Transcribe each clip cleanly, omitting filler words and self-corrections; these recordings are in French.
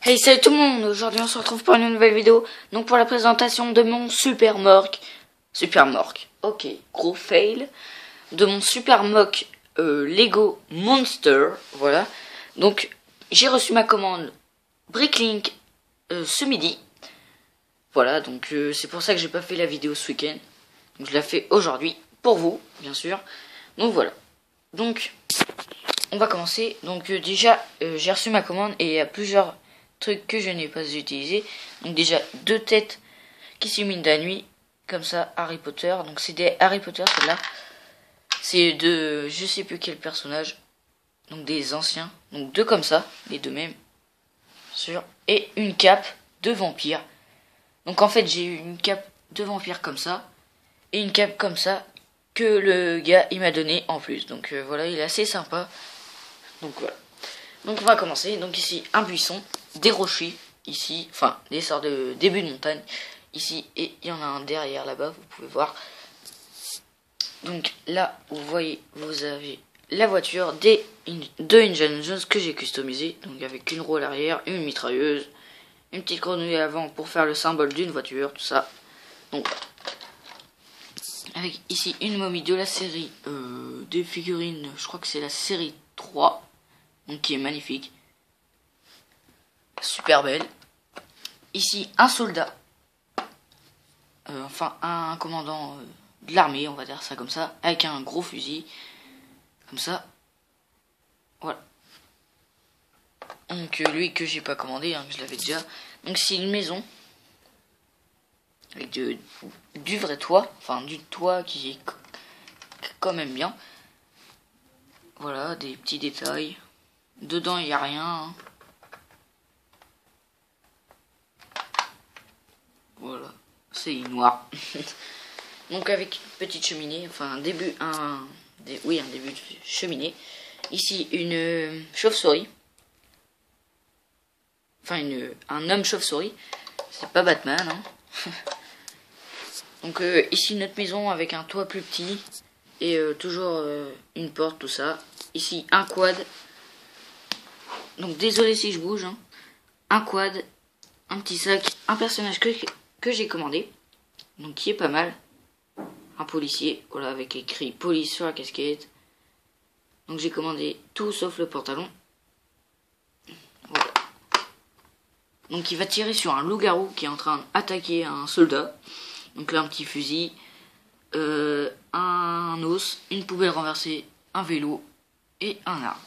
Hey, salut tout le monde. Aujourd'hui on se retrouve pour une nouvelle vidéo. Donc pour la présentation de mon Super Mock. Ok, gros fail. De mon Super Mock Lego Monster. Voilà. Donc j'ai reçu ma commande Bricklink ce midi. Voilà, donc c'est pour ça que j'ai pas fait la vidéo ce week-end. Donc je la fais aujourd'hui pour vous, bien sûr. Donc voilà. Donc on va commencer. Donc déjà j'ai reçu ma commande et il y a plusieurs trucs que je n'ai pas utilisé. Donc déjà deux têtes qui s'illuminent la nuit, comme ça, Harry Potter. Donc c'est des Harry Potter, celle-là. C'est de je sais plus quel personnage. Donc des anciens. Donc deux comme ça, les deux mêmes, bien sûr. Et une cape de vampire. Donc en fait j'ai eu une cape de vampire comme ça et une cape comme ça que le gars il m'a donné en plus. Donc voilà, il est assez sympa. Donc voilà. Donc on va commencer. Donc ici un buisson, des rochers ici, enfin des sortes de début de montagne ici, et il y en a un derrière là-bas, vous pouvez voir. Donc là vous voyez, vous avez la voiture de Indiana Jones que j'ai customisé, donc avec une roue à l'arrière, une mitrailleuse, une petite grenouille à l'avant pour faire le symbole d'une voiture, tout ça. Donc avec ici une momie de la série des figurines, je crois que c'est la série 3, donc qui est magnifique, super belle. Ici un soldat, enfin un commandant de l'armée, on va dire ça comme ça, avec un gros fusil, comme ça. Voilà. Donc lui que j'ai pas commandé, hein, je l'avais déjà. Donc c'est une maison avec du vrai toit, enfin du toit qui est quand même bien. Voilà, des petits détails. Dedans il n'y a rien, hein. Voilà, c'est noir. Donc avec une petite cheminée, enfin un début de cheminée. Ici une chauve-souris. Enfin un homme chauve-souris. C'est pas Batman, hein. Donc ici notre maison avec un toit plus petit. Et toujours une porte, tout ça. Ici un quad. Donc désolé si je bouge, hein. Un quad, un petit sac, un personnage que j'ai commandé. Donc qui est pas mal. Un policier, voilà, avec écrit police sur la casquette. Donc j'ai commandé tout sauf le pantalon. Voilà. Donc il va tirer sur un loup-garou qui est en train d'attaquer un soldat. Donc là un petit fusil, un os, une poubelle renversée, un vélo et un arbre.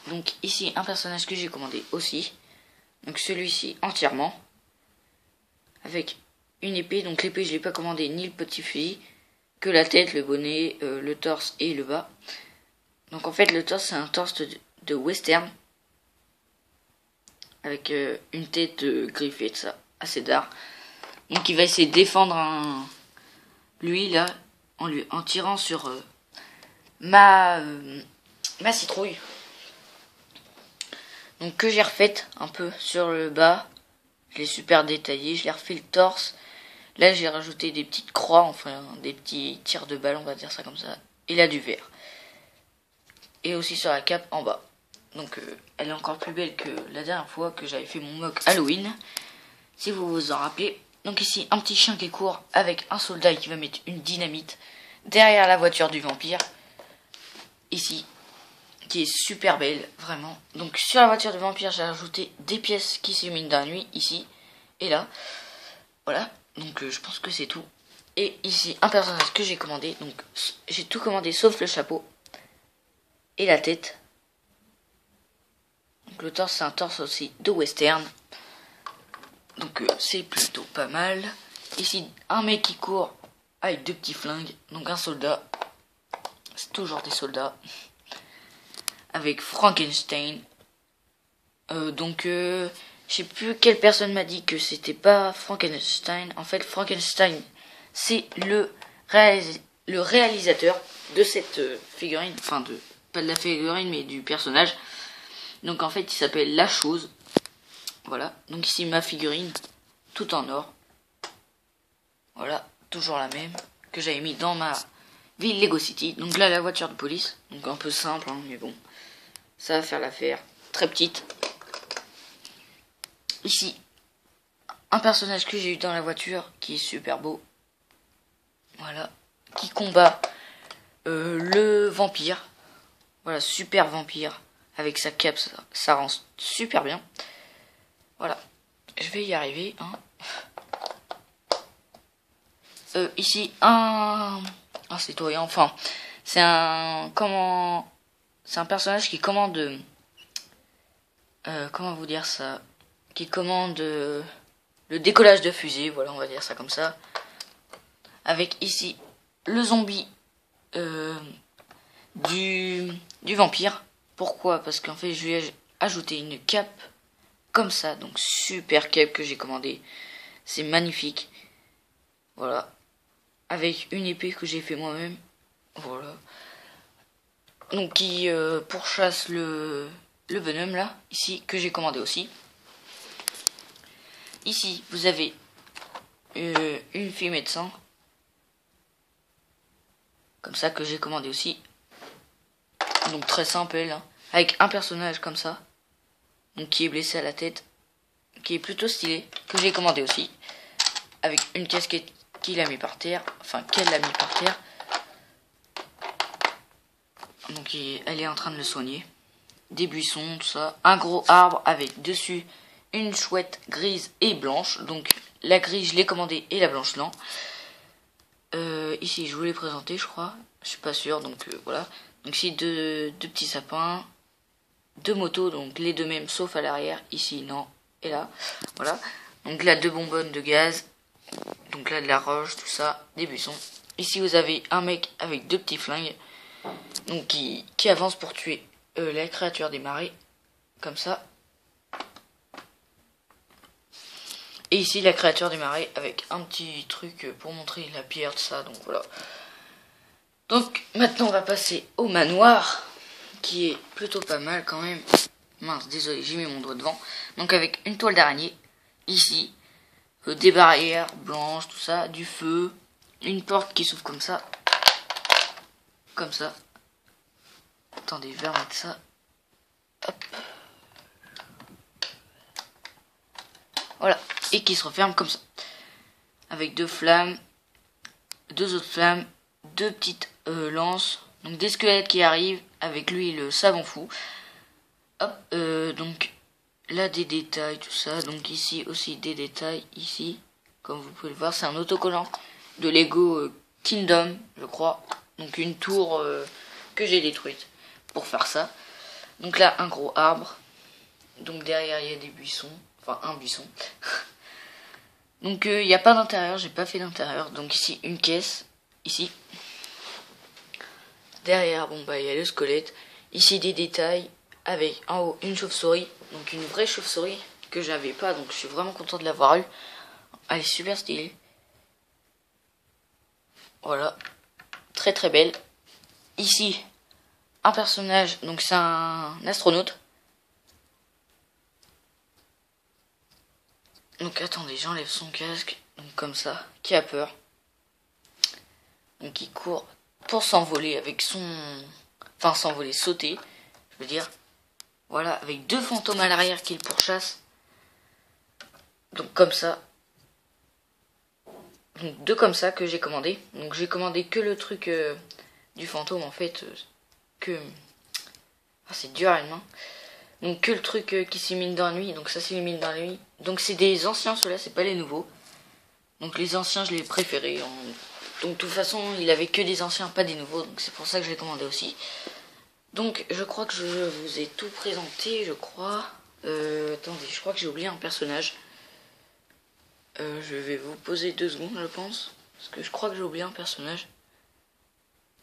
Donc ici un personnage que j'ai commandé aussi. Donc celui-ci entièrement. Avec une épée, donc l'épée je l'ai pas commandé ni le petit fusil, que la tête, le bonnet, le torse et le bas. Donc en fait le torse c'est un torse de western avec une tête griffée, de ça, assez d'art. Donc il va essayer de défendre lui là en tirant sur ma citrouille. Donc que j'ai refaite un peu sur le bas. Je l'ai super détaillé, je l'ai refait le torse. Là j'ai rajouté des petites croix, enfin des petits tirs de balle, on va dire ça comme ça. Et là du vert. Et aussi sur la cape en bas. Donc elle est encore plus belle que la dernière fois que j'avais fait mon mock Halloween. Si vous vous en rappelez. Donc ici un petit chien qui court avec un soldat qui va mettre une dynamite derrière la voiture du vampire. Ici. Qui est super belle, vraiment. Donc sur la voiture du vampire j'ai rajouté des pièces qui s'illuminent dans la nuit, ici et là. Voilà, donc je pense que c'est tout. Et ici un personnage que j'ai commandé. Donc j'ai tout commandé sauf le chapeau et la tête. Donc le torse c'est un torse aussi de western. Donc c'est plutôt pas mal. Ici un mec qui court avec deux petits flingues. Donc un soldat. C'est toujours des soldats. Avec Frankenstein. Je sais plus quelle personne m'a dit que c'était pas Frankenstein. En fait, Frankenstein, c'est le réalisateur de cette figurine. Enfin, pas de la figurine, mais du personnage. Donc en fait, il s'appelle La Chose. Voilà. Donc ici, ma figurine, tout en or. Voilà, toujours la même, que j'avais mis dans ma ville Lego City. Donc là, la voiture de police. Donc un peu simple, hein, mais bon. Ça va faire l'affaire. Très petite. Ici, un personnage que j'ai eu dans la voiture qui est super beau. Voilà. Qui combat le vampire. Voilà, super vampire. Avec sa cape, ça rend super bien. Voilà. Je vais y arriver. Hein. Ici, un citoyen. Enfin, c'est un... Comment... C'est un personnage qui commande... comment vous dire ça? Qui commande le décollage de fusée. Voilà, on va dire ça comme ça. Avec ici le zombie du vampire. Pourquoi? Parce qu'en fait, je lui ai ajouté une cape comme ça. Donc, super cape que j'ai commandé. C'est magnifique. Voilà. Avec une épée que j'ai fait moi-même. Voilà. Donc, qui pourchasse le Venom, là. Ici, que j'ai commandé aussi. Ici, vous avez une fille médecin. Comme ça, que j'ai commandé aussi. Donc, très simple, hein. Avec un personnage comme ça. Donc, qui est blessé à la tête. Qui est plutôt stylé. Que j'ai commandé aussi. Avec une casquette qu'il a mis par terre. Enfin, qu'elle a mis par terre. Donc, elle est en train de le soigner. Des buissons, tout ça. Un gros arbre avec dessus une chouette grise et blanche. Donc, la grise, je l'ai commandée et la blanche, non. Ici, je vous l'ai présenté, je crois. Je suis pas sûr, donc voilà. Donc, ici, deux petits sapins. Deux motos, donc les deux mêmes, sauf à l'arrière. Ici, non. Et là, voilà. Donc là, deux bonbonnes de gaz. Donc là, de la roche, tout ça. Des buissons. Ici, vous avez un mec avec deux petits flingues. Donc, qui avance pour tuer la créature des marais. Comme ça. Et ici, la créature des marais avec un petit truc pour montrer la pierre, tout ça. Donc, voilà. Donc, maintenant, on va passer au manoir. Qui est plutôt pas mal quand même. Mince, désolé, j'ai mis mon doigt devant. Donc, avec une toile d'araignée. Ici. Des barrières blanches, tout ça. Du feu. Une porte qui s'ouvre comme ça. Comme ça. Attendez, je vais remettre ça. Hop. Voilà. Et qui se referme comme ça. Avec deux flammes. Deux autres flammes. Deux petites lances. Donc des squelettes qui arrivent. Avec lui le savon fou. Hop. Donc là des détails, tout ça. Donc ici aussi des détails. Ici. Comme vous pouvez le voir, c'est un autocollant de Lego Kingdom, je crois. Donc une tour que j'ai détruite pour faire ça. Donc là, un gros arbre. Donc derrière, il y a des buissons. Enfin, un buisson. Donc il n'y a pas d'intérieur, j'ai pas fait d'intérieur. Donc ici, une caisse. Ici. Derrière, bon bah il y a le squelette. Ici, des détails. Avec en haut, une chauve-souris. Donc une vraie chauve-souris que j'avais pas. Donc je suis vraiment content de l'avoir eu. Elle est super stylée. Voilà. Très très belle. Ici, un personnage. Donc c'est un astronaute. Donc attendez, j'enlève son casque. Donc comme ça. Qui a peur. Donc il court pour s'envoler avec son... Enfin s'envoler, sauter. Je veux dire. Voilà, avec deux fantômes à l'arrière qui le pourchassent. Donc comme ça. Donc deux comme ça que j'ai commandé. Donc j'ai commandé que le truc du fantôme en fait. Que... Ah, c'est dur à une main. Donc que le truc qui s'illumine dans la nuit. Donc ça s'illumine dans la nuit. Donc c'est des anciens ceux-là, c'est pas les nouveaux. Donc les anciens je les préférais. Donc de toute façon il avait que des anciens, pas des nouveaux. Donc c'est pour ça que je l'ai commandé aussi. Donc je crois que je vous ai tout présenté, je crois. Attendez, je crois que j'ai oublié un personnage. Je vais vous poser 2 secondes, je pense. Parce que je crois que j'ai oublié un personnage.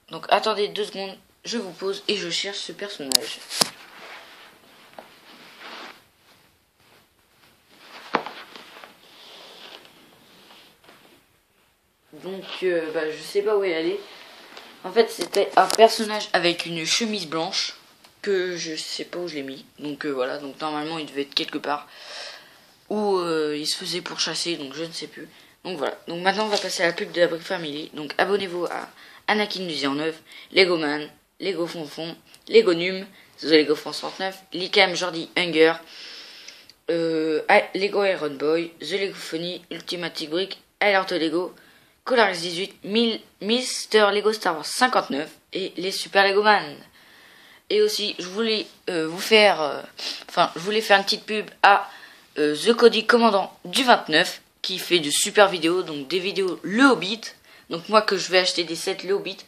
Donc attendez 2 secondes, je vous pose et je cherche ce personnage. Donc je sais pas où elle allait. En fait c'était un personnage avec une chemise blanche. Que je sais pas où je l'ai mis. Donc voilà, donc normalement il devait être quelque part. Où il se faisait pourchasser, donc je ne sais plus. Donc voilà, donc maintenant on va passer à la pub de la Brick Family. Donc abonnez-vous à Anakin du 9, Lego Man, Lego Fonfon, Lego Num, The Lego France 39, Licam Jordi Hunger, Lego Iron Boy, The Lego Funny, Ultimatic Brick, Alert Lego, Colaris 18, Mister Lego Star Wars 59 et les Super Lego Man. Et aussi, je voulais vous faire, je voulais faire une petite pub à The Cody Commandant du 29 qui fait de super vidéos, donc des vidéos Le Hobbit. Donc moi que je vais acheter des sets Le Hobbit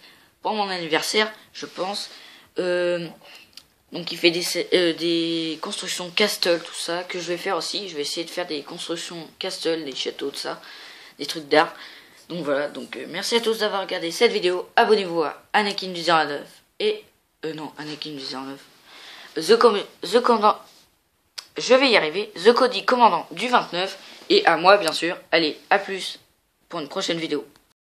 pour mon anniversaire, je pense. Donc il fait des constructions castle, tout ça, que je vais faire aussi. Je vais essayer de faire des constructions castle, des châteaux, tout ça, des trucs d'art. Donc voilà, donc merci à tous d'avoir regardé cette vidéo. Abonnez-vous à Anakin du 09 et... non, Anakin du 09. The Commandant... Je vais y arriver. The Cody Commandant du 29. Et à moi, bien sûr. Allez, à plus pour une prochaine vidéo.